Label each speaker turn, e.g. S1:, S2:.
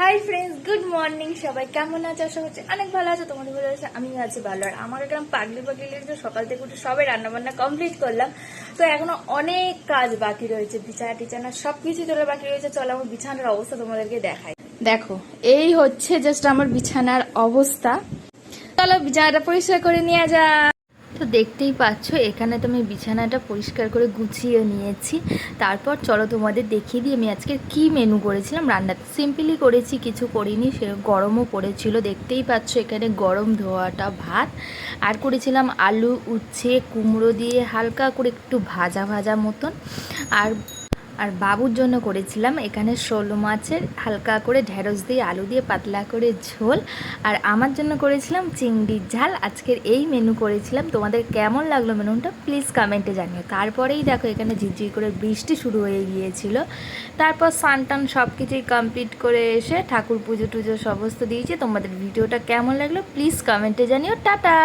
S1: Hi friends, good morning. সবাই কেমন আছে? আশা করছি অনেক ভালো আছে। তোমাদের ভালো আছে, আমিও আছি ভালো। আর আমার একদম পাগলি পাগলি লেগেছে। সকাল থেকে উঠে সবাই রান্নাবান্না কমপ্লিট করলাম, তো এখনো অনেক কাজ বাকি রয়েছে। বিছানা টিছানা সবকিছু তোলা বাকি রয়েছে। চলো আমার বিছানার অবস্থা তোমাদেরকে দেখাই। দেখো, এই হচ্ছে জাস্ট আমার বিছানার অবস্থা। চলো বিছানাটা পরিষ্কার করে নিয়ে যা। তো দেখতেই পাচ্ছ, এখানে তো আমি বিছানাটা পরিষ্কার করে গুছিয়ে নিয়েছি। তারপর চলো তোমাদের দেখিয়ে দিই আমি আজকে কি মেনু করেছিলাম। রান্নাটা সিম্পলি করেছি, কিছু করিনি। সে গরমও পড়েছিল, দেখতেই পাচ্ছ এখানে গরম ধোয়াটা ভাত। আর করেছিলাম আলু উচ্ছে কুমড়ো দিয়ে হালকা করে একটু ভাজা ভাজা মতন। আর আর বাবুর জন্য করেছিলাম এখানে শোল মাছের হালকা করে ঢেঁড়স দিয়ে আলু দিয়ে পাতলা করে ঝোল। আর আমার জন্য করেছিলাম চিংড়ির ঝাল। আজকের এই মেনু করেছিলাম। তোমাদের কেমন লাগলো মেনুটা প্লিজ কমেন্টে জানিও। তারপরেই দেখো এখানে ঝিরঝির করে বৃষ্টি শুরু হয়ে গিয়েছিল। তারপর স্নান সব কিছুই কমপ্লিট করে এসে ঠাকুর পুজো টুজো সমস্ত দিয়েছি। তোমাদের ভিডিওটা কেমন লাগলো প্লিজ কমেন্টে জানিও। টাটা।